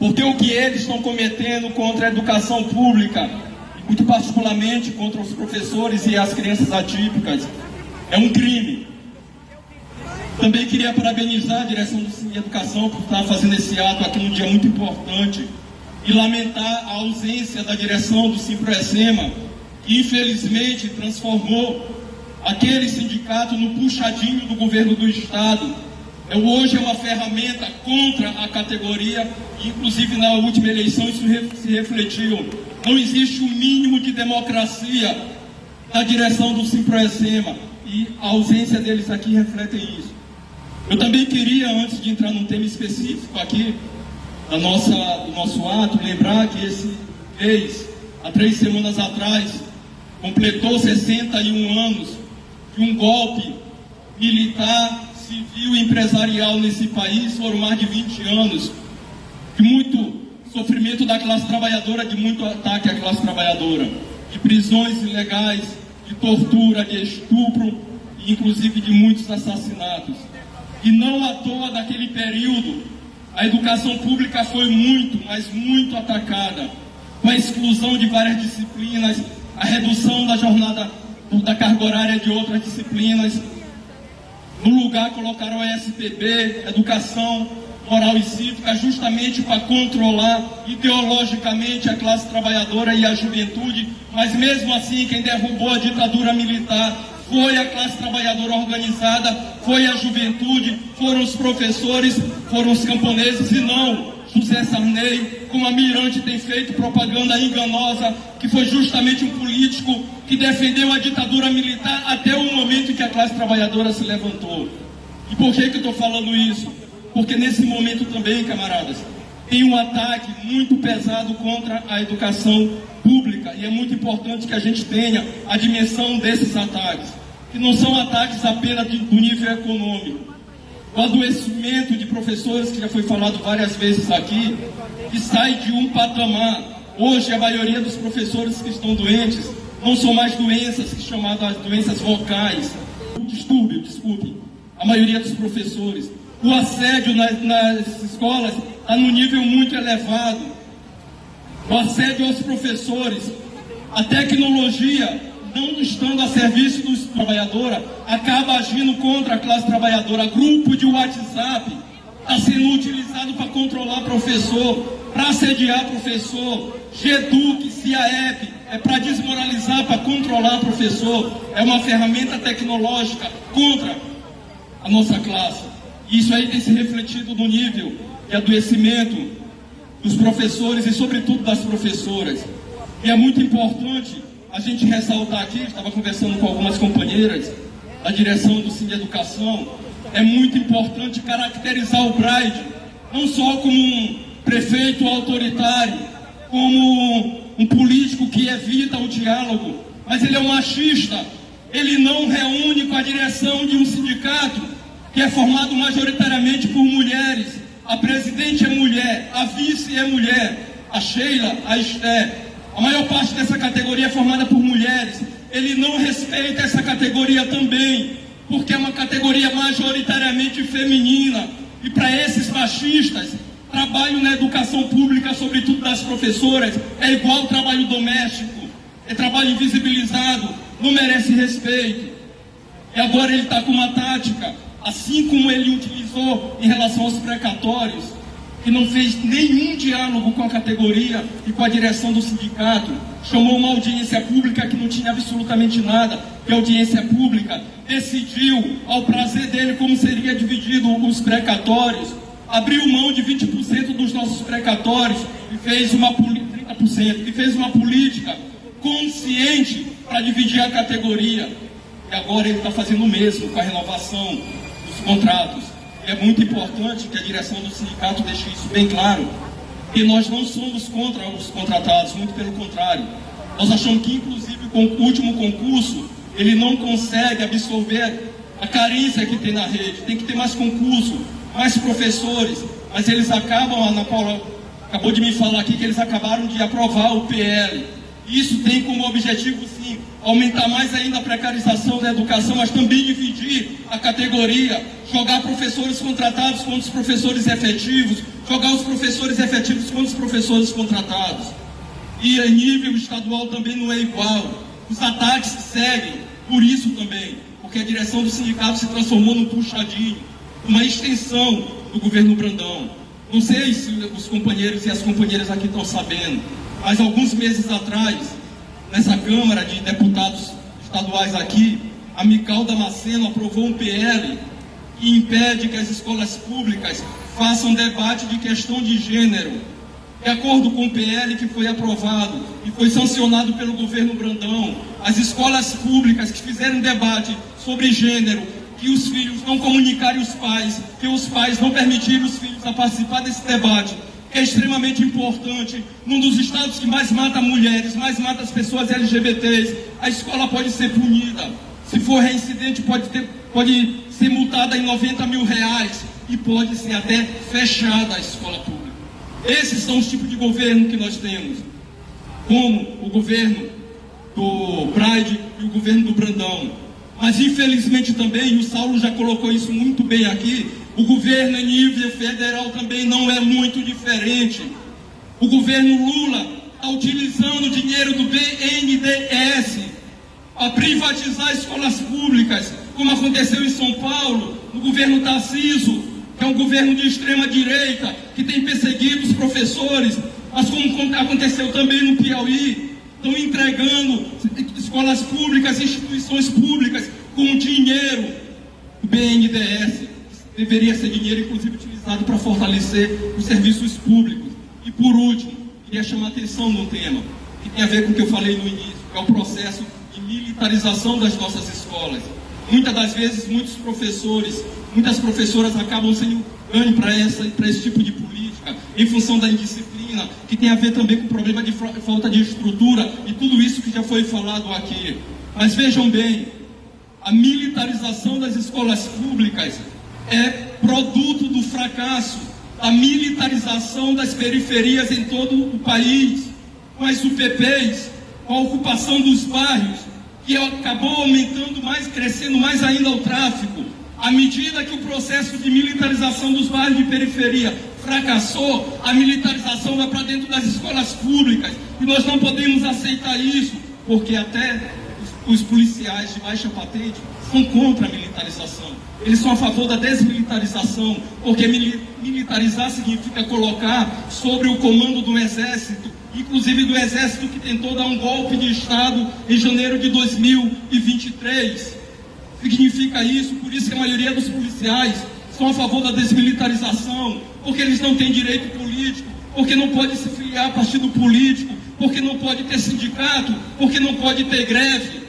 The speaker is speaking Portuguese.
porque o que eles estão cometendo contra a educação pública, muito particularmente contra os professores e as crianças atípicas, é um crime. Também queria parabenizar a direção do Cine Educação por estar fazendo esse ato aqui num dia muito importante e lamentar a ausência da direção do Simproecema, que infelizmente transformou aquele sindicato no puxadinho do governo do Estado. Hoje é uma ferramenta contra a categoria, e inclusive na última eleição isso se refletiu. Não existe o mínimo de democracia na direção do Simproecema, e a ausência deles aqui reflete isso. Eu também queria, antes de entrar num tema específico aqui do nosso ato, lembrar que esse mês, há 3 semanas atrás, completou 61 anos de um golpe militar, civil e empresarial nesse país. Foram mais de 20 anos de muito sofrimento da classe trabalhadora, de muito ataque à classe trabalhadora, de prisões ilegais, de tortura, de estupro e inclusive de muitos assassinatos. E não à toa, naquele período, a educação pública foi muito, mas muito atacada, com a exclusão de várias disciplinas, a redução da jornada, da carga horária de outras disciplinas. No lugar colocaram a SPB, Educação Moral e Cívica, justamente para controlar ideologicamente a classe trabalhadora e a juventude, mas mesmo assim quem derrubou a ditadura militar foi a classe trabalhadora organizada, foi a juventude, foram os professores, foram os camponeses, e não José Sarney, como a Mirante tem feito propaganda enganosa, que foi justamente um político que defendeu a ditadura militar até o momento em que a classe trabalhadora se levantou. E por que eu estou falando isso? Porque nesse momento também, camaradas, tem um ataque muito pesado contra a educação pública, e é muito importante que a gente tenha a dimensão desses ataques, que não são ataques apenas do nível econômico. O adoecimento de professores, que já foi falado várias vezes aqui, que sai de um patamar. Hoje a maioria dos professores que estão doentes não são mais doenças chamadas doenças vocais. Desculpe, a maioria dos professores. O assédio nas escolas está num nível muito elevado. O assédio aos professores, a tecnologia, não estando a serviço do trabalhador, acaba agindo contra a classe trabalhadora. Grupo de WhatsApp está sendo utilizado para controlar professor, para assediar professor. GEDUC, CIAEP, é para desmoralizar, para controlar professor. É uma ferramenta tecnológica contra a nossa classe. E isso aí tem se refletido no nível de adoecimento dos professores e sobretudo das professoras. E é muito importante a gente ressaltar aqui, estava conversando com algumas companheiras da direção do Cine Educação, é muito importante caracterizar o Braide, não só como um prefeito autoritário, como um político que evita o diálogo, mas ele é um machista. Ele não reúne com a direção de um sindicato que é formado majoritariamente por mulheres. A presidente é mulher, a vice é mulher, a Sheila, a Esther. A maior parte dessa categoria é formada por mulheres. Ele não respeita essa categoria também, porque é uma categoria majoritariamente feminina. E para esses machistas, trabalho na educação pública, sobretudo das professoras, é igual ao trabalho doméstico, é trabalho invisibilizado, não merece respeito. E agora ele está com uma tática, assim como ele utilizou em relação aos precatórios, que não fez nenhum diálogo com a categoria e com a direção do sindicato, chamou uma audiência pública que não tinha absolutamente nada, que a audiência pública decidiu, ao prazer dele, como seria dividido os precatórios, abriu mão de 20% dos nossos precatórios e fez 30%, e fez uma política consciente para dividir a categoria. E agora ele está fazendo o mesmo com a renovação dos contratos. É muito importante que a direção do sindicato deixe isso bem claro, que nós não somos contra os contratados, muito pelo contrário. Nós achamos que, inclusive, com o último concurso, ele não consegue absorver a carência que tem na rede. Tem que ter mais concurso, mais professores, mas eles acabam, a Ana Paula acabou de me falar aqui, que eles acabaram de aprovar o PL. Isso tem como objetivo, sim, aumentar mais ainda a precarização da educação, mas também dividir a categoria, jogar professores contratados contra os professores efetivos, jogar os professores efetivos quantos professores contratados. E a nível estadual também não é igual. Os ataques seguem, por isso também, porque a direção do sindicato se transformou num puxadinho, uma extensão do governo Brandão. Não sei se os companheiros e as companheiras aqui estão sabendo, mas alguns meses atrás, nessa Câmara de Deputados estaduais aqui, a Mical Damasceno aprovou um PL que impede que as escolas públicas façam debate de questão de gênero. De acordo com o PL que foi aprovado e foi sancionado pelo governo Brandão, as escolas públicas que fizerem debate sobre gênero, que os filhos não comunicarem os pais, que os pais não permitirem os filhos a participar desse debate, que é extremamente importante, num dos estados que mais mata mulheres, mais mata as pessoas LGBTs, a escola pode ser punida. Se for reincidente, pode ser multada em R$90 mil e pode ser até fechada a escola pública. Esses são os tipos de governo que nós temos, como o governo do Braide e o governo do Brandão. Mas infelizmente também, e o Saulo já colocou isso muito bem aqui, o governo em nível federal também não é muito diferente. O governo Lula está utilizando o dinheiro do BNDES para privatizar escolas públicas, como aconteceu em São Paulo, no governo Tarcísio, que é um governo de extrema direita, que tem perseguido os professores, mas como aconteceu também no Piauí, estão entregando escolas públicas, instituições públicas, com dinheiro do BNDES, que deveria ser dinheiro, inclusive, utilizado para fortalecer os serviços públicos. E, por último, queria chamar a atenção num tema que tem a ver com o que eu falei no início, que é o processo de militarização das nossas escolas. Muitas das vezes, muitos professores, muitas professoras acabam sendo ganho para esse tipo de política, em função da indisciplina, que tem a ver também com o problema de falta de estrutura e tudo isso que já foi falado aqui. Mas vejam bem, a militarização das escolas públicas é produto do fracasso da militarização das periferias em todo o país, com as UPPs, com a ocupação dos bairros, que acabou aumentando mais, crescendo mais ainda o tráfico. À medida que o processo de militarização dos bairros de periferia fracassou, a militarização vai para dentro das escolas públicas. E nós não podemos aceitar isso, porque até os policiais de baixa patente são contra a militarização. Eles são a favor da desmilitarização, porque militarizar significa colocar sobre o comando do Exército, inclusive do Exército que tentou dar um golpe de Estado em janeiro de 2023. Significa isso, por isso que a maioria dos policiais são a favor da desmilitarização, porque eles não têm direito político, porque não pode se filiar a partido político, porque não pode ter sindicato, porque não pode ter greve.